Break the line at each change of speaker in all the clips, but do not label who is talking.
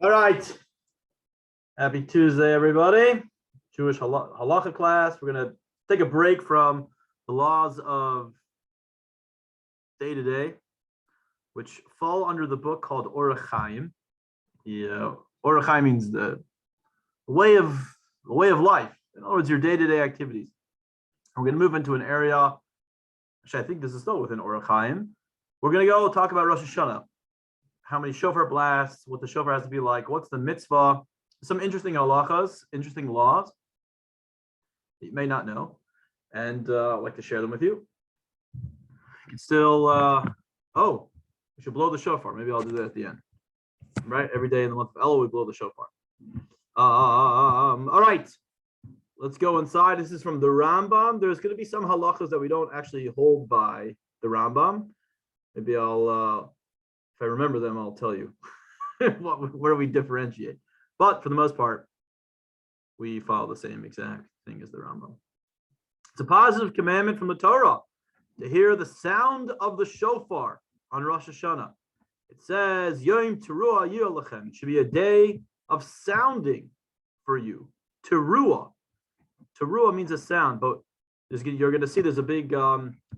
All right. Happy Tuesday, everybody. Jewish Halacha class. We're going to take a break from the laws of day-to-day, which fall under the book called Orach Chaim. Orach Chaim means the way of life. In other words, your day-to-day activities. And we're going to move into an area, which I think this is still within Orach Chaim. We're going to go talk about Rosh Hashanah. How many shofar blasts, what the shofar has to be like, what's the mitzvah, some interesting halachas, interesting laws that you may not know, and I'd like to share them with you. You can still, we should blow the shofar. Maybe I'll do that at the end. Right? Every day in the month of Elul, we blow the shofar. All right. Let's go inside. This is from the Rambam. There's going to be some halachas that we don't actually hold by the Rambam. Maybe I'll... if I remember them, I'll tell you where we differentiate. But for the most part, we follow the same exact thing as the Rambam. It's a positive commandment from the Torah to hear the sound of the shofar on Rosh Hashanah. It says, Yom Teruah Yeh Lechem. It should be a day of sounding for you. Teruah. Teruah means a sound, but you're going to see there's a big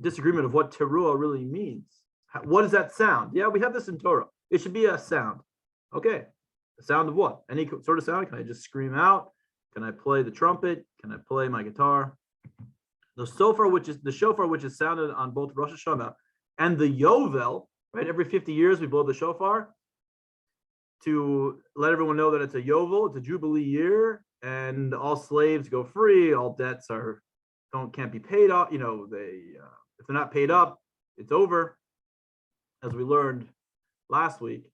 disagreement of what teruah really means. What does that sound? Yeah, we have this in Torah. It should be a sound. Okay. A sound of what? Any sort of sound? Can I just scream out? Can I play the trumpet? Can I play my guitar? The shofar, which is sounded on both Rosh Hashanah and the Yovel, right? Every 50 years we blow the shofar to let everyone know that it's a Yovel, it's a Jubilee year, and all slaves go free, all debts can't be paid off. If they're not paid up, it's over. As we learned last week,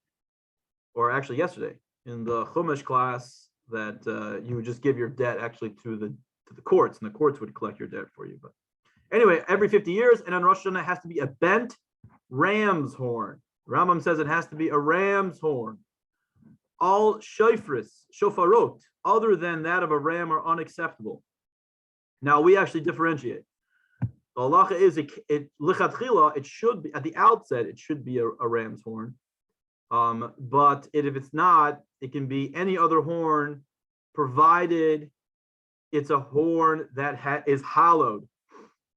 or actually yesterday in the Chumash class, that you would just give your debt actually to the courts, and the courts would collect your debt for you. But anyway, every 50 years, and on Rosh Hashanah it has to be a bent ram's horn. Rambam says it has to be a ram's horn. All shofarot, other than that of a ram, are unacceptable. Now we actually differentiate. The halacha is lichatchila, it should be at the outset, it should be a ram's horn. But if it's not, it can be any other horn, provided it's a horn that is hollowed.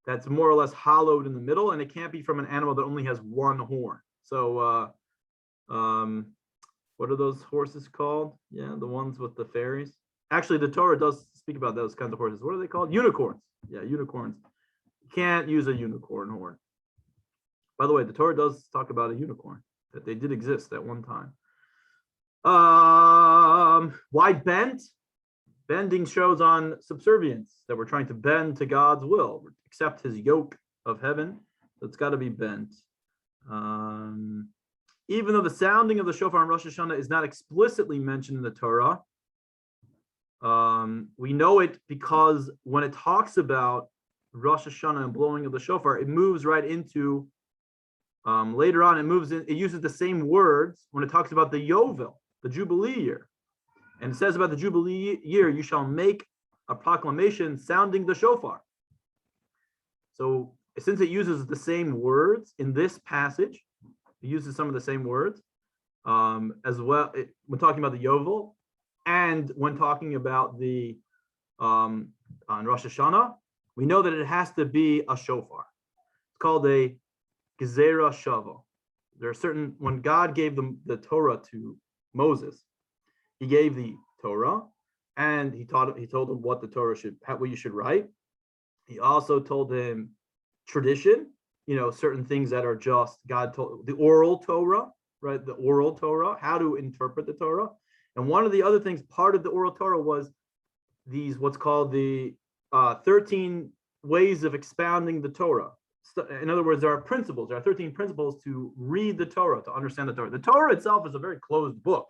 That's more or less hollowed in the middle, and it can't be from an animal that only has one horn. So, what are those horses called? Yeah, the ones with the fairies. Actually, the Torah does speak about those kinds of horses. What are they called? Unicorns. Yeah, unicorns. Can't use a unicorn horn. By the way, the Torah does talk about a unicorn, that they did exist at one time. Why bent? Bending shows on subservience, that we're trying to bend to God's will, accept his yoke of heaven. So it's got to be bent. Even though the sounding of the shofar on Rosh Hashanah is not explicitly mentioned in the Torah, we know it because when it talks about Rosh Hashanah and blowing of the shofar, it moves right into later on. It uses the same words when it talks about the Yovel, the Jubilee year, and it says about the Jubilee year, you shall make a proclamation sounding the shofar. So since it uses the same words in this passage, it uses some of the same words as well when talking about the Yovel, and when talking about the on Rosh Hashanah. We know that it has to be a shofar. It's called a gezerah shava. There are certain, when God gave them the Torah to Moses, he gave the Torah, and he told him what the Torah what you should write. He also told him tradition, certain things that are just God told, the oral Torah, right? The oral Torah, how to interpret the Torah. And one of the other things, part of the oral Torah was these, what's called the 13 ways of expounding the Torah. In other words, there are 13 principles to read the Torah, to understand the Torah. The Torah itself is a very closed book.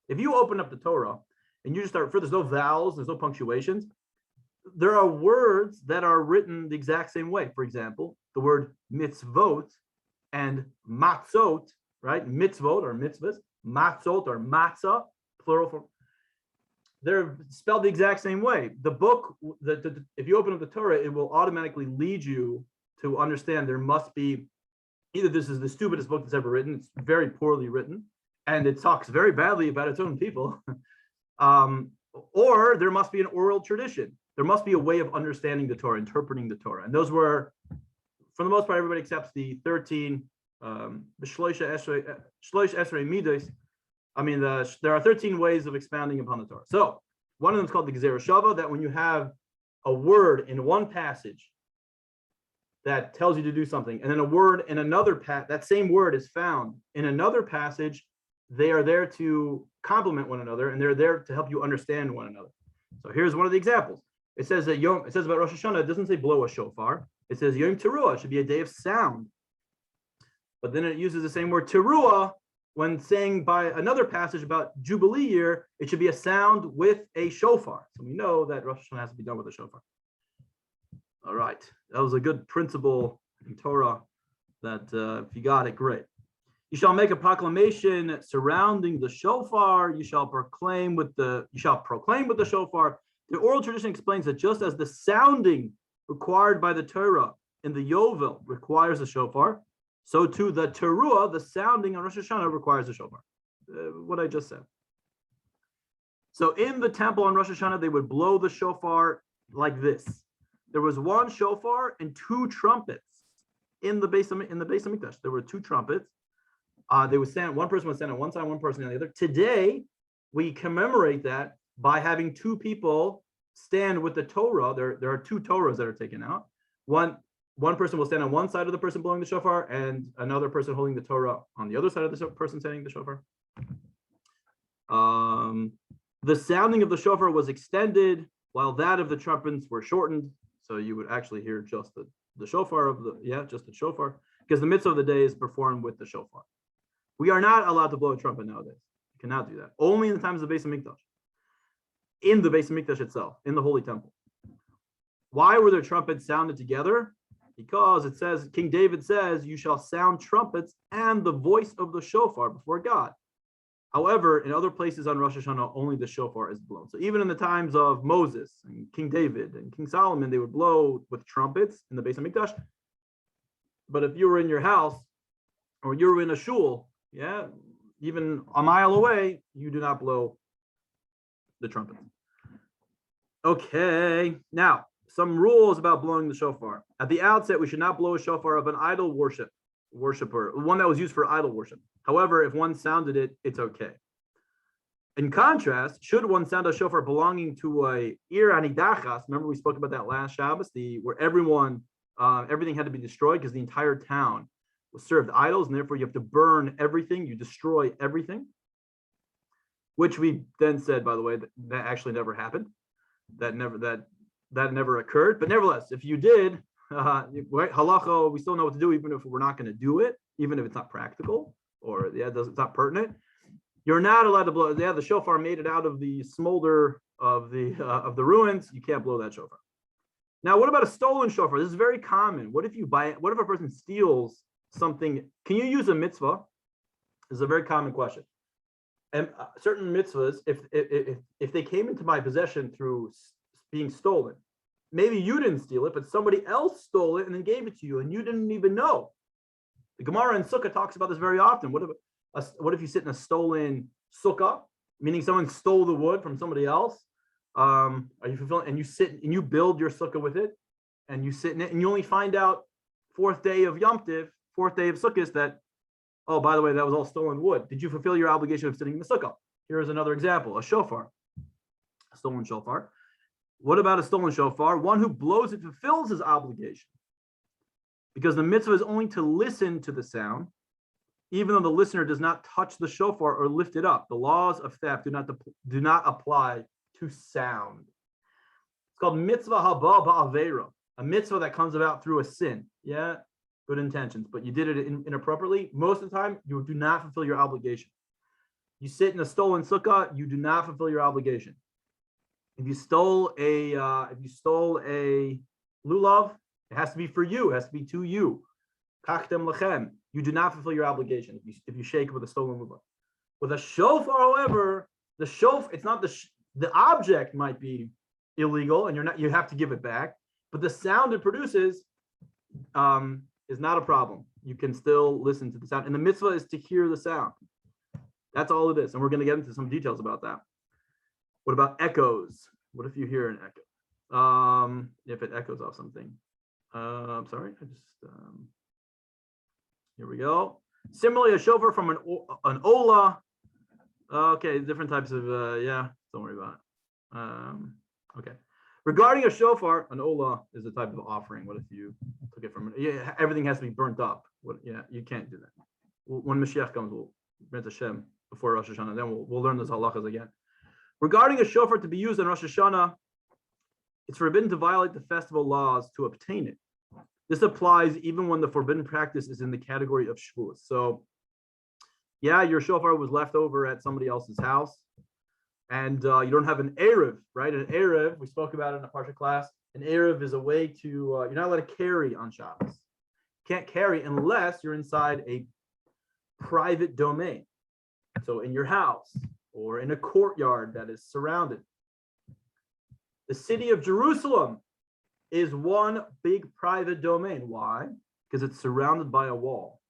If you open up the Torah and you just start, there's no vowels, there's no punctuations, there are words that are written the exact same way. For example, the word mitzvot and matzot, right? Mitzvot or mitzvahs, matzot or matzah, plural form. They're spelled the exact same way. The book, if you open up the Torah, it will automatically lead you to understand there must be, either this is the stupidest book that's ever written, it's very poorly written, and it talks very badly about its own people, or there must be an oral tradition. There must be a way of understanding the Torah, interpreting the Torah. And those were, for the most part, everybody accepts the 13 Shloish Esrei Midos. I mean, there are 13 ways of expounding upon the Torah. So one of them is called the Gezerah Shava, that when you have a word in one passage that tells you to do something, and then a word in another that same word is found in another passage, they are there to complement one another, and they're there to help you understand one another. So here's one of the examples. It says that it says about Rosh Hashanah, it doesn't say blow a shofar. It says Yom Teruah, it should be a day of sound. But then it uses the same word Teruah when saying by another passage about Jubilee year, it should be a sound with a shofar. So we know that Rosh Hashanah has to be done with a shofar. All right, that was a good principle in Torah that if you got it, great. You shall make a proclamation surrounding the shofar. You shall proclaim with the shofar. The oral tradition explains that just as the sounding required by the Torah in the Yovel requires a shofar, so too the teruah, the sounding on Rosh Hashanah, requires a shofar. What I just said. So in the temple on Rosh Hashanah, they would blow the shofar like this. There was one shofar and two trumpets in the Beis Hamikdash. There were two trumpets. They would stand. One person would stand on one side, one person on the other. Today, we commemorate that by having two people stand with the Torah. There are two Torahs that are taken out. One person will stand on one side of the person blowing the shofar, and another person holding the Torah on the other side of the person standing the shofar. The sounding of the shofar was extended, while that of the trumpets were shortened. So you would actually hear just the shofar just the shofar, because the mitzvah of the day is performed with the shofar. We are not allowed to blow a trumpet nowadays. You cannot do that. Only in the times of the Beis Hamikdash. In the Beis Hamikdash itself, in the Holy Temple. Why were there trumpets sounded together? Because it says, King David says, you shall sound trumpets and the voice of the shofar before God. However, in other places on Rosh Hashanah, only the shofar is blown. So even in the times of Moses and King David and King Solomon, they would blow with trumpets in the Beis Hamikdash. But if you were in your house or you were in a shul, even a mile away, you do not blow the trumpet. Okay, now some rules about blowing the shofar. At the outset, we should not blow a shofar of an idol worshiper, one that was used for idol worship. However, if one sounded it, it's okay. In contrast, should one sound a shofar belonging to a ir anidachas, remember we spoke about that last Shabbos, where everything had to be destroyed because the entire town was served idols, and therefore you have to burn everything, you destroy everything, which we then said, by the way, that actually never happened. That never occurred. But nevertheless, if you did, halacha, we still know what to do, even if we're not going to do it, even if it's not practical or it's not pertinent. You're not allowed to blow. The shofar made it out of the smolder of the ruins. You can't blow that shofar. Now, what about a stolen shofar? This is very common. What if a person steals something? Can you use a mitzvah? This is a very common question. And certain mitzvahs, if they came into my possession through being stolen, maybe you didn't steal it, but somebody else stole it and then gave it to you, and you didn't even know. The Gemara in Sukkah talks about this very often. What if you sit in a stolen sukkah, meaning someone stole the wood from somebody else? Are you fulfilling? And you sit and you build your sukkah with it, and you sit in it, and you only find out fourth day of Yom Tiv, fourth day of Sukkot, that, oh, by the way, that was all stolen wood. Did you fulfill your obligation of sitting in the sukkah? Here is another example: a shofar, a stolen shofar. What about a stolen shofar? One who blows it fulfills his obligation, because the mitzvah is only to listen to the sound, even though the listener does not touch the shofar or lift it up. The laws of theft do not apply to sound. It's called mitzvah haba ba'avera, a mitzvah that comes about through a sin. Yeah, good intentions, but you did it inappropriately. Most of the time, you do not fulfill your obligation. You sit in a stolen sukkah, you do not fulfill your obligation. If you stole a lulav, it has to be for you. It has to be to you. Kachtem lechem. You do not fulfill your obligation if you shake with a stolen lulav. With a shofar, however, it's not the object might be illegal, and you have to give it back. But the sound it produces is not a problem. You can still listen to the sound, and the mitzvah is to hear the sound. That's all it is. And we're going to get into some details about that. What about echoes? What if you hear an echo? If it echoes off something. I'm sorry. Here we go. Similarly, a shofar from an ola. Okay, different types of, yeah, don't worry about it. Okay. Regarding a shofar, an ola is a type of offering. What if you took it from, yeah, everything has to be burnt up. Yeah, you can't do that. When Mashiach comes, we'll grant Hashem before Rosh Hashanah, then we'll learn those halachas again. Regarding a shofar to be used in Rosh Hashanah, it's forbidden to violate the festival laws to obtain it. This applies even when the forbidden practice is in the category of shvuos. So, yeah, your shofar was left over at somebody else's house, and you don't have an erev, right? An erev, we spoke about it in a Parsha class. An erev is a way to, you're not allowed to carry on Shabbos. You can't carry unless you're inside a private domain. So in your house or in a courtyard that is surrounded. The city of Jerusalem is one big private domain. Why? Because it's surrounded by a wall.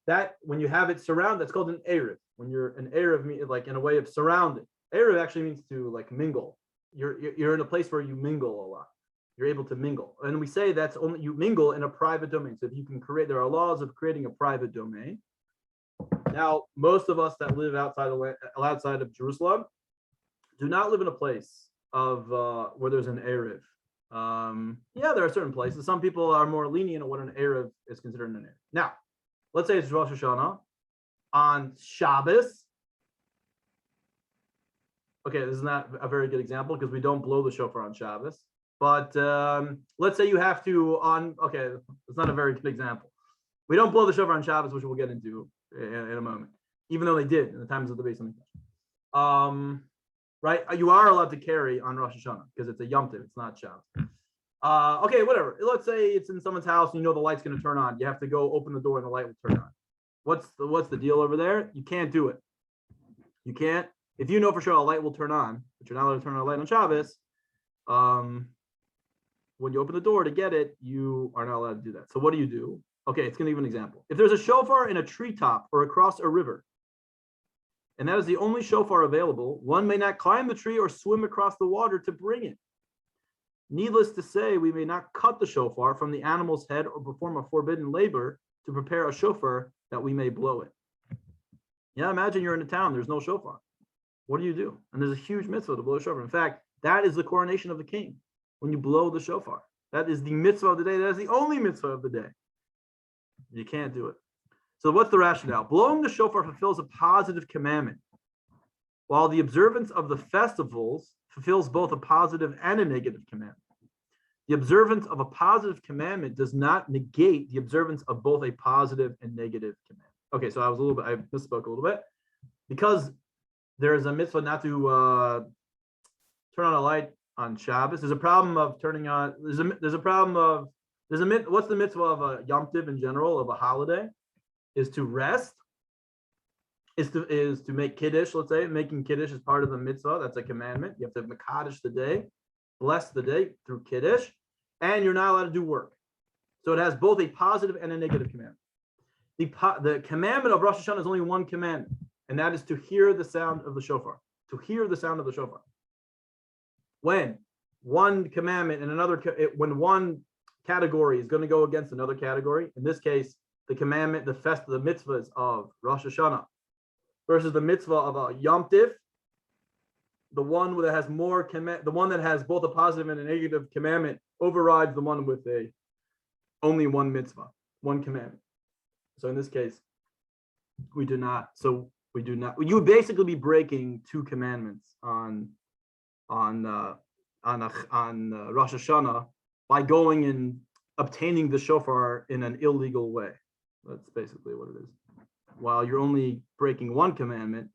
That, when you have it surrounded, that's called an erev. When you're an erev, like in a way of surrounded. Erev actually means to like mingle. You're in a place where you mingle a lot. You're able to mingle. And we say that's only, you mingle in a private domain. So if you can create, there are laws of creating a private domain. Now, most of us that live outside of Jerusalem do not live in a place of where there's an erev. Yeah, there are certain places. Some people are more lenient on what an erev is considered an erev. Now, let's say it's Rosh Hashanah on Shabbos. Okay, this is not a very good example because we don't blow the shofar on Shabbos. But let's say you have to okay, it's not a very good example. We don't blow the shofar on Shabbos, which we'll get into in a moment, even though they did in the times of the Beis Hamikdash. Right? You are allowed to carry on Rosh Hashanah because it's a Yom Tov, it's not Shabbos. Okay, whatever. Let's say it's in someone's house and you know the light's going to turn on. You have to go open the door and the light will turn on. What's the deal over there? You can't do it. You can't. If you know for sure a light will turn on, but you're not allowed to turn on a light on Shabbos, when you open the door to get it, you are not allowed to do that. So what do? Okay, it's going to give an example. If there's a shofar in a treetop or across a river, and that is the only shofar available, one may not climb the tree or swim across the water to bring it. Needless to say, we may not cut the shofar from the animal's head or perform a forbidden labor to prepare a shofar that we may blow it. Yeah, imagine you're in a town, there's no shofar. What do? And there's a huge mitzvah to blow a shofar. In fact, that is the coronation of the king, when you blow the shofar. That is the mitzvah of the day. That is the only mitzvah of the day. You can't do it. So what's the rationale? Blowing the shofar fulfills a positive commandment, while the observance of the festivals fulfills both a positive and a negative commandment. The observance of a positive commandment does not negate the observance of both a positive and negative commandment. Okay, so I misspoke a little bit. Because there is a mitzvah not to turn on a light on Shabbos. There's a problem of turning on. What's the mitzvah of a Yom Tov in general, of a holiday? Is to rest. Is to make kiddush. Let's say making kiddush is part of the mitzvah. That's a commandment. You have to mekadosh the day, bless the day through kiddush, and you're not allowed to do work. So it has both a positive and a negative commandment. The commandment of Rosh Hashanah is only one commandment, and that is to hear the sound of the shofar. To hear the sound of the shofar. When one commandment and when one category is going to go against another category, in this case, the commandment, the mitzvahs of Rosh Hashanah versus the mitzvah of a Yom Tov, the one that has the one that has both a positive and a negative commandment overrides the one with only one mitzvah, one commandment. So in this case, we do not. You would basically be breaking two commandments on Rosh Hashanah by going and obtaining the shofar in an illegal way. That's basically what it is. While you're only breaking one commandment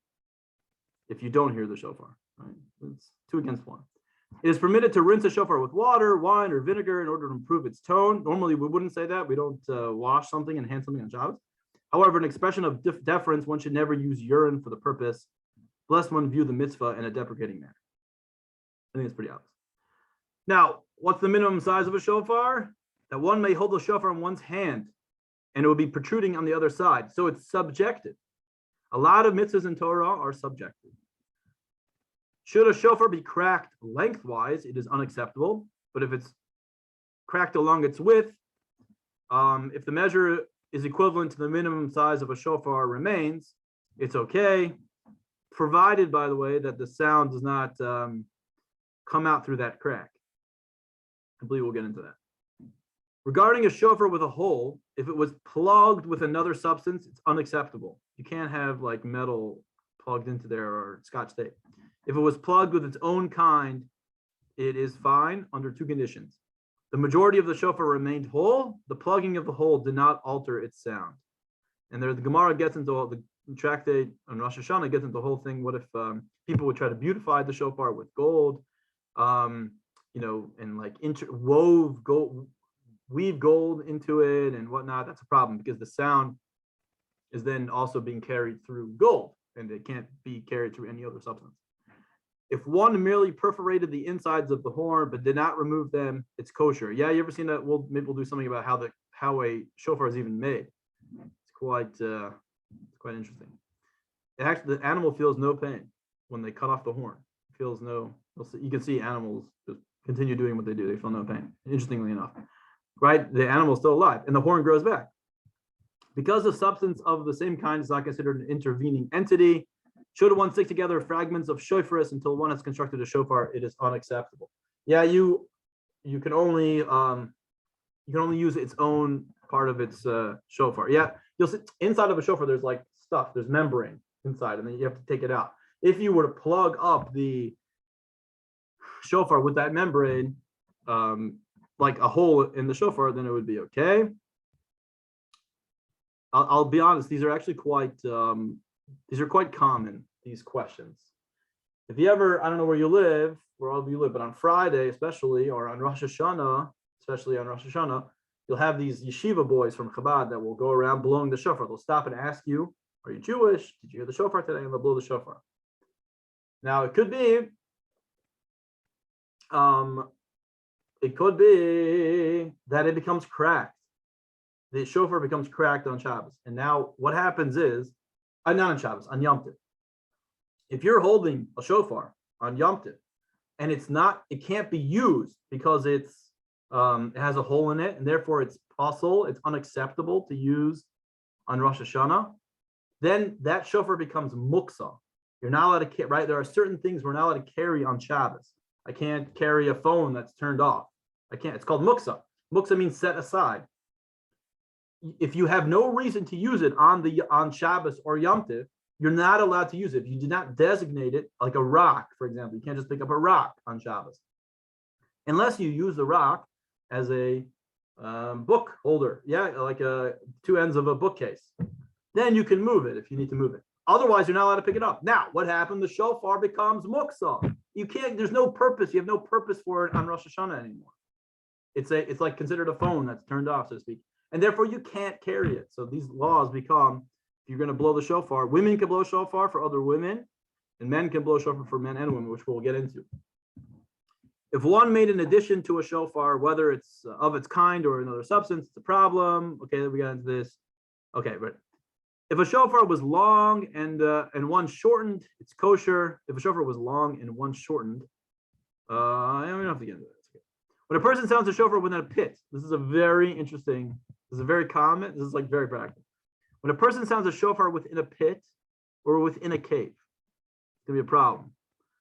if you don't hear the shofar. Right? It's 2 against 1. It is permitted to rinse a shofar with water, wine, or vinegar in order to improve its tone. Normally, we wouldn't say that. We don't wash something and hand something on Shabbos. However, an expression of deference, one should never use urine for the purpose, lest one view the mitzvah in a deprecating manner. I think it's pretty obvious. Now, what's the minimum size of a shofar? That one may hold the shofar in one's hand, and it will be protruding on the other side. So it's subjective. A lot of mitzvahs in Torah are subjective. Should a shofar be cracked lengthwise, it is unacceptable. But if it's cracked along its width, if the measure is equivalent to the minimum size of a shofar remains, it's okay, provided, by the way, that the sound does not come out through that crack. I believe we'll get into that. Regarding a shofar with a hole, if it was plugged with another substance, it's unacceptable. You can't have like metal plugged into there or Scotch tape. If it was plugged with its own kind, it is fine under two conditions. The majority of the shofar remained whole. The plugging of the hole did not alter its sound. And there, the Gemara gets into all the tractate on Rosh Hashanah gets into the whole thing. What if people would try to beautify the shofar with gold, and like weave gold into it and whatnot? That's a problem because the sound is then also being carried through gold, and it can't be carried through any other substance. If one merely perforated the insides of the horn but did not remove them, it's kosher. Yeah, you ever seen that? Maybe we'll do something about how a shofar is even made. It's quite interesting. Actually, the animal feels no pain when they cut off the horn. It feels no. You can see animals just continue doing what they do. They feel no pain. Interestingly enough, right? The animal is still alive, and the horn grows back. Because the substance of the same kind is not considered an intervening entity, should one stick together fragments of shofaris until one has constructed a shofar, it is unacceptable. Yeah, you can only use its own part of its shofar. Yeah, you'll see inside of a shofar there's like stuff, there's membrane inside, and then you have to take it out. If you were to plug up the shofar with that membrane, like a hole in the shofar, then it would be okay. I'll be honest; these are actually quite common. These questions. If you ever, I don't know where all of you live, but on Friday, especially, or on Rosh Hashanah, you'll have these yeshiva boys from Chabad that will go around blowing the shofar. They'll stop and ask you, "Are you Jewish? Did you hear the shofar today?" And they'll blow the shofar. Now it could be that it becomes cracked. The shofar becomes cracked on Shabbos. And now what happens is, not on Shabbos, on Yom Tov. If you're holding a shofar on Yom Tov and it can't be used because it has a hole in it, and therefore it's possible, it's unacceptable to use on Rosh Hashanah, then that shofar becomes muksa. You're not allowed to, right? There are certain things we're not allowed to carry on Shabbos. I can't carry a phone that's turned off. I can't. It's called muksa. Muksa means set aside. If you have no reason to use it on Shabbos or Yom Tov, you're not allowed to use it. If you did not designate it, like a rock, for example, you can't just pick up a rock on Shabbos, unless you use the rock as a book holder, like two ends of a bookcase. Then you can move it if you need to move it. Otherwise, you're not allowed to pick it up. Now, what happened? The shofar becomes muksa. You can't. There's no purpose. You have no purpose for it on Rosh Hashanah anymore. It's like considered a phone that's turned off, so to speak. And therefore, you can't carry it. So these laws become, if you're going to blow the shofar, women can blow shofar for other women, and men can blow shofar for men and women, which we'll get into. If one made an addition to a shofar, whether it's of its kind or another substance, it's a problem. Okay, then we got into this. Okay, but if a shofar was long and one shortened, it's kosher. If a shofar was long and one shortened, we don't have to get into that. When a person sounds a shofar within a pit, this is a very interesting. This is very common. This is like very practical. When a person sounds a shofar within a pit or within a cave, it's going to be a problem.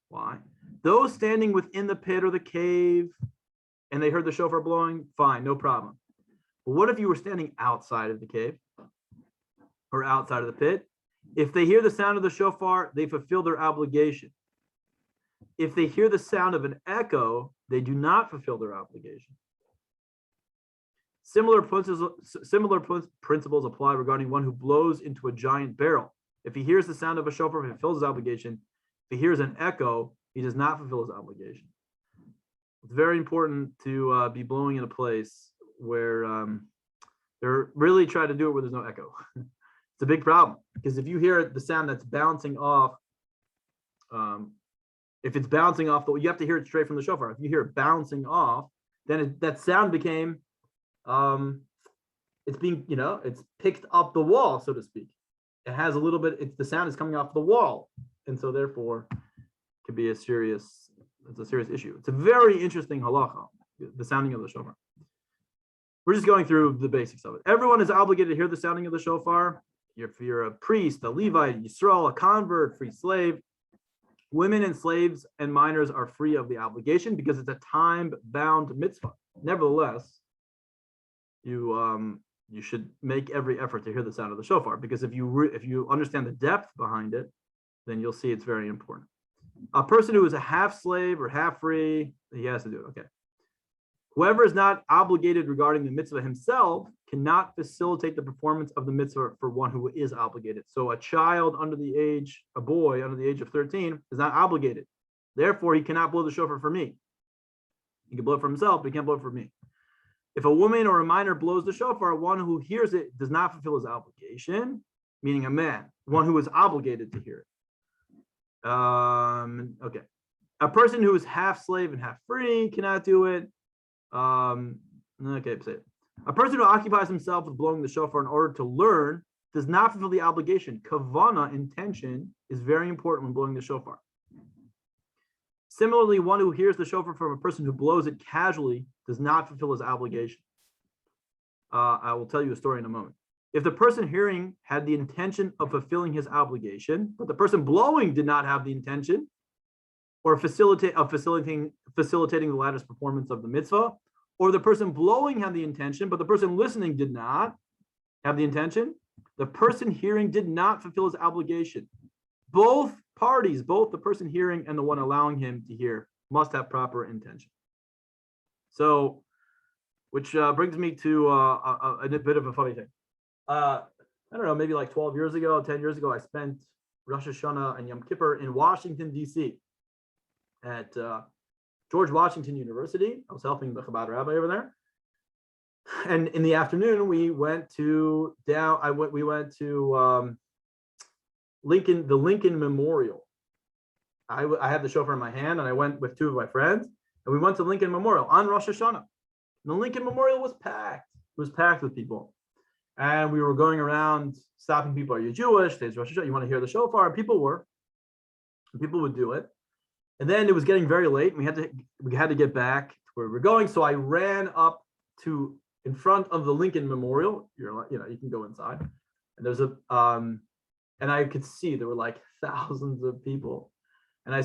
Why? Those standing within the pit or the cave and they heard the shofar blowing, fine, no problem. But what if you were standing outside of the cave or outside of the pit? If they hear the sound of the shofar, they fulfill their obligation. If they hear the sound of an echo, they do not fulfill their obligation. Similar principles apply regarding one who blows into a giant barrel. If he hears the sound of a shofar, he fulfills his obligation. If he hears an echo, he does not fulfill his obligation. It's very important to be blowing in a place where they're really trying to do it where there's no echo. It's a big problem because if you hear the sound that's bouncing off, if it's bouncing off, you have to hear it straight from the shofar. If you hear it bouncing off, then that sound became it's being, it's picked up the wall, so to speak. it has a little bit, the sound is coming off the wall. And so therefore it could be it's a serious issue. It's a very interesting halacha, the sounding of the shofar. We're just going through the basics of it. Everyone is obligated to hear the sounding of the shofar. If you're a priest, a Levite, Yisrael, a convert, free slave, women and slaves and minors are free of the obligation because it's a time-bound mitzvah. Nevertheless, you should make every effort to hear the sound of the shofar, because if you understand the depth behind it, then you'll see it's very important. A person who is a half slave or half free, he has to do it. Okay. Whoever is not obligated regarding the mitzvah himself cannot facilitate the performance of the mitzvah for one who is obligated. So a boy under the age of 13 is not obligated. Therefore, he cannot blow the shofar for me. He can blow it for himself, but he can't blow it for me. If a woman or a minor blows the shofar, one who hears it does not fulfill his obligation, meaning a man, one who is obligated to hear it. Okay. A person who is half slave and half free cannot do it. Okay, say it. A person who occupies himself with blowing the shofar in order to learn does not fulfill the obligation. Kavana, intention, is very important when blowing the shofar. Similarly, one who hears the shofar from a person who blows it casually does not fulfill his obligation. I will tell you a story in a moment. If the person hearing had the intention of fulfilling his obligation, but the person blowing did not have the intention or facilitating the latter's performance of the mitzvah, or the person blowing had the intention, but the person listening did not have the intention, the person hearing did not fulfill his obligation. Both parties, both the person hearing and the one allowing him to hear, must have proper intention. So, which brings me to a bit of a funny thing. I don't know, maybe like 12 years ago, 10 years ago, I spent Rosh Hashanah and Yom Kippur in Washington, D.C. at George Washington University. I was helping the Chabad rabbi over there. And in the afternoon, we went to Lincoln, the Lincoln Memorial. I had the shofar in my hand, and I went with two of my friends, and we went to Lincoln Memorial on Rosh Hashanah. And the Lincoln Memorial was packed. It was packed with people. And we were going around stopping people. Are you Jewish? Today's Rosh Hashanah. You want to hear the shofar? And people were. And people would do it. And then it was getting very late. And we had to get back to where we were going. So I ran up to in front of the Lincoln Memorial. You can go inside. And there's and I could see there were like thousands of people. And I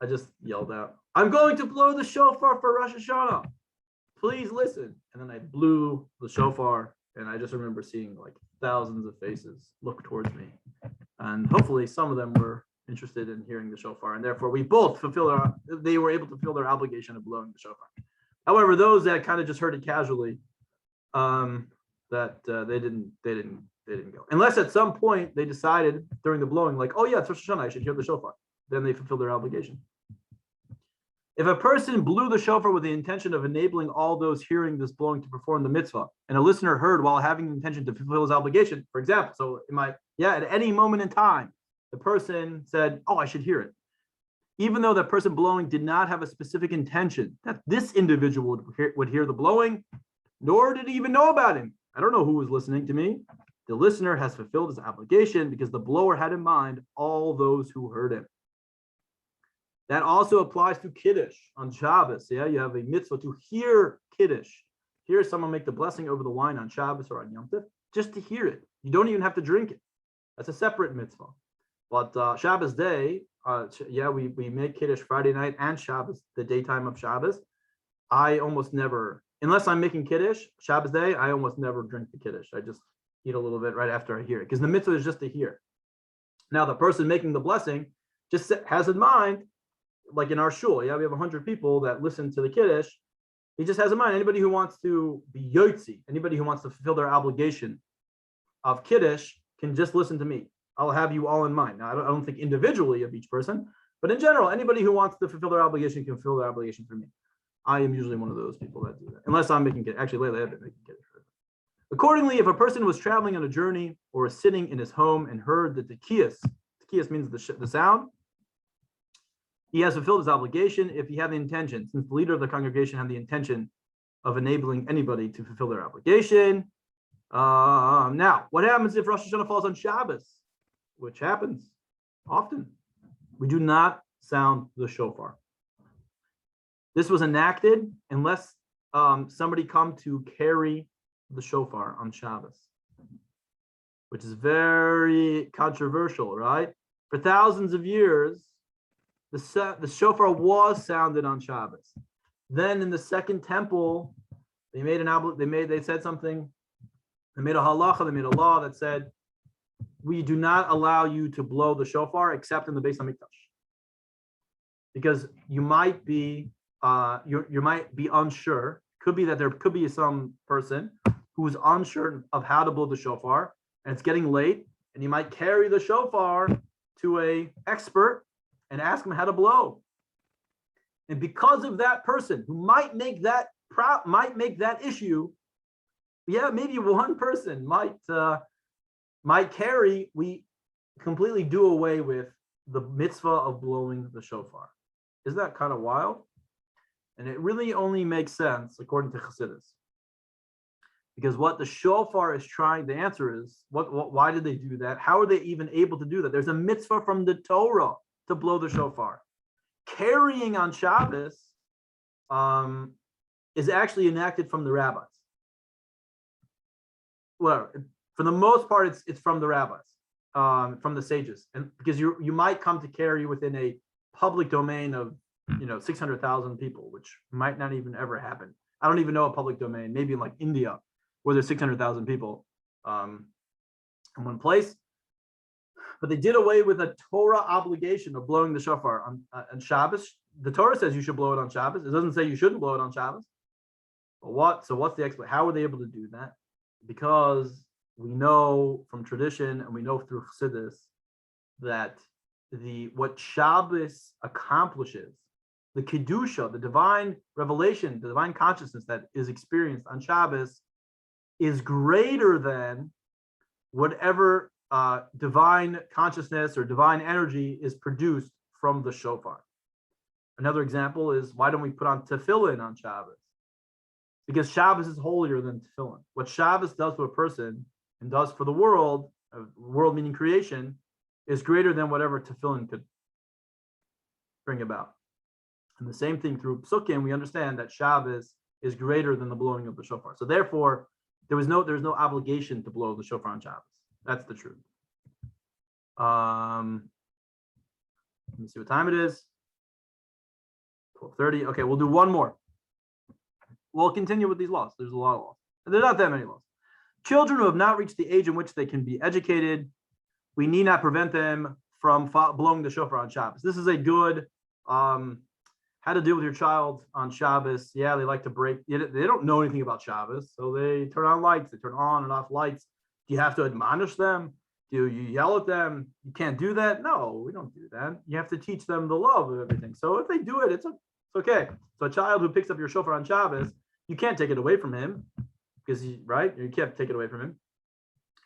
just yelled out, "I'm going to blow the shofar for Rosh Hashanah. Please listen." And then I blew the shofar, and I just remember seeing like thousands of faces look towards me. And hopefully some of them were interested in hearing the shofar, and therefore we both they were able to fulfill their obligation of blowing the shofar. However, those that kind of just heard it casually, they didn't go. Unless at some point they decided during the blowing, like, oh yeah, it's Rosh Hashanah, I should hear the shofar. Then they fulfill their obligation. If a person blew the shofar with the intention of enabling all those hearing this blowing to perform the mitzvah, and a listener heard while having the intention to fulfill his obligation, for example, so at any moment in time, the person said, oh, I should hear it. Even though that person blowing did not have a specific intention that this individual would hear the blowing, nor did he even know about him. I don't know who was listening to me. The listener has fulfilled his obligation because the blower had in mind all those who heard him. That also applies to Kiddush on Shabbos. Yeah, you have a mitzvah to hear Kiddush. Hear someone make the blessing over the wine on Shabbos or on Yom Tov, just to hear it. You don't even have to drink it. That's a separate mitzvah. But Shabbos day, we make Kiddush Friday night and Shabbos, the daytime of Shabbos. I almost never, unless I'm making Kiddush, Shabbos day, I almost never drink the Kiddush. I just eat a little bit right after I hear it, because the mitzvah is just to hear. Now, the person making the blessing just has in mind, like in our shul, we have 100 people that listen to the Kiddush. He just has in mind anybody who wants to be yotzi, anybody who wants to fulfill their obligation of Kiddush can just listen to me. I'll have you all in mind. Now, I don't think individually of each person, but in general, anybody who wants to fulfill their obligation can fulfill their obligation for me. I am usually one of those people that do that, unless I'm making Kiddush. Actually, lately I've been making Kiddush. Accordingly, if a person was traveling on a journey or is sitting in his home and heard the tekiyas means the sound, he has fulfilled his obligation if he had the intention, since the leader of the congregation had the intention of enabling anybody to fulfill their obligation. Now, what happens if Rosh Hashanah falls on Shabbos, which happens often? We do not sound the shofar. This was enacted unless somebody come to carry the shofar on Shabbos, which is very controversial, right? For thousands of years, the shofar was sounded on Shabbos. Then in the Second Temple, they made they said something. They made a halacha, they made a law that said, we do not allow you to blow the shofar except in the Beis Hamikdash, because you might be you might be unsure. Could be that there could be some person who is unsure of how to blow the shofar, and it's getting late, and you might carry the shofar to a expert and ask him how to blow. And because of that person who might make that issue, yeah, maybe one person might carry, we completely do away with the mitzvah of blowing the shofar. Isn't that kind of wild? And it really only makes sense according to Chassidus. Because what the shofar is trying, the answer is, why did they do that? How are they even able to do that? There's a mitzvah from the Torah to blow the shofar. Carrying on Shabbos is actually enacted from the rabbis. Well, for the most part, it's from the rabbis, from the sages, and because you might come to carry within a public domain of 600,000 people, which might not even ever happen. I don't even know a public domain, maybe in like India, where there's 600,000 people in one place. But they did away with a Torah obligation of blowing the shofar on Shabbos. The Torah says you should blow it on Shabbos. It doesn't say you shouldn't blow it on Shabbos. But so what's the explanation? How were they able to do that? Because we know from tradition and we know through Chassidus that what Shabbos accomplishes, the Kedusha, the divine revelation, the divine consciousness that is experienced on Shabbos is greater than whatever divine consciousness or divine energy is produced from the shofar. Another example is, why don't we put on tefillin on Shabbos? Because Shabbos is holier than tefillin. What Shabbos does for a person and does for the world meaning creation, is greater than whatever tefillin could bring about. And the same thing through Psukim, we understand that Shabbos is greater than the blowing of the shofar. So therefore, there's no obligation to blow the shofar on Shabbos. That's the truth. Let me see what time it is. 12:30. Okay, we'll do one more. We'll continue with these laws. There's a lot of laws. There's not that many laws. Children who have not reached the age in which they can be educated, we need not prevent them from blowing the shofar on Shabbos. This is a good how to deal with your child on Shabbos. Yeah, they like to break. They don't know anything about Shabbos, so they turn on lights. They turn on and off lights. Do you have to admonish them? Do you yell at them? You can't do that. No, we don't do that. You have to teach them the love of everything. So if they do it, it's okay. So a child who picks up your shofar on Shabbos, you can't take it away from him because you can't take it away from him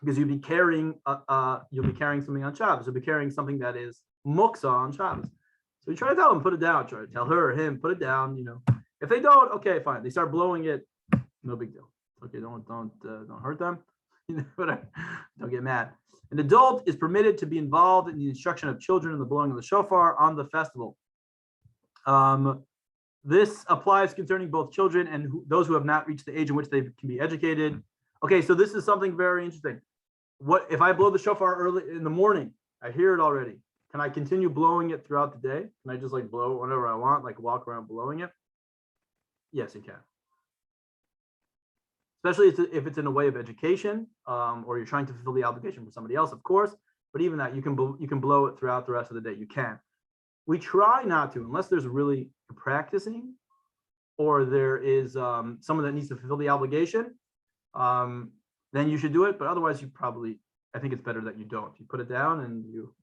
because you'll be carrying something on Shabbos. You'll be carrying something that is muksa on Shabbos. So you try to tell them, put it down. Try to tell her or him, put it down. If they don't, okay, fine. They start blowing it, no big deal. Okay, don't hurt them. Don't get mad. An adult is permitted to be involved in the instruction of children in the blowing of the shofar on the festival. This applies concerning both children and those who have not reached the age in which they can be educated. Okay, so this is something very interesting. What if I blow the shofar early in the morning? I hear it already. Can I continue blowing it throughout the day? Can I just blow whenever I want, walk around blowing it? Yes, you can. Especially if it's in a way of education, or you're trying to fulfill the obligation for somebody else, of course. But even that, you can blow it throughout the rest of the day. You can. We try not to, unless there's really practicing, or there is someone that needs to fulfill the obligation. Then you should do it. But otherwise, I think it's better that you don't. You put it down, and you.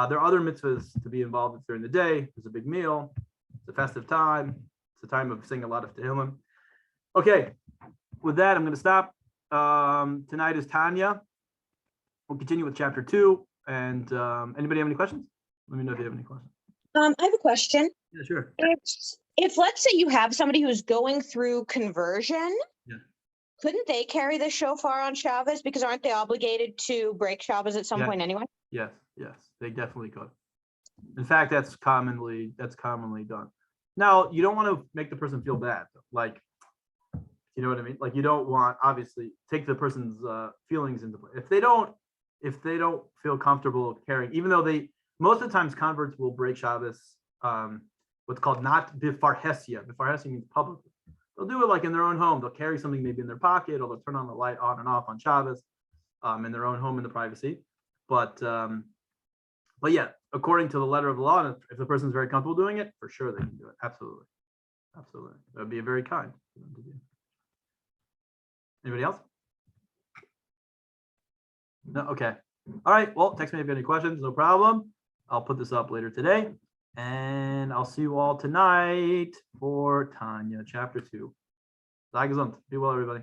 There are other mitzvahs to be involved with during the day. There's a big meal. It's a festive time. It's a time of singing a lot of Tehillim. Okay. With that, I'm going to stop. Tonight is Tanya. We'll continue with chapter 2. And anybody have any questions? Let me know if you have any questions.
I have a question.
Yeah, sure.
If let's say you have somebody who's going through conversion,
yeah,
Couldn't they carry the shofar on Shabbos? Because aren't they obligated to break Shabbos at some point anyway?
Yes, they definitely could. In fact, that's commonly done. Now, you don't want to make the person feel bad. Like, you know what I mean? Like, you don't want, obviously, take the person's feelings into play. If they don't feel comfortable carrying, even though most of the times converts will break Shabbos, what's called not bifarhesia. Bifarhesia means publicly. They'll do it like in their own home. They'll carry something maybe in their pocket, or they'll turn on the light on and off on Shabbos, in their own home in the privacy. But yeah, according to the letter of the law, if the person's very comfortable doing it, for sure they can do it. Absolutely. That would be very kind for them to do. Anybody else? No. Okay. All right. Well, text me if you have any questions. No problem. I'll put this up later today. And I'll see you all tonight for Tanya, chapter 2. Sei gesund. Be well, everybody.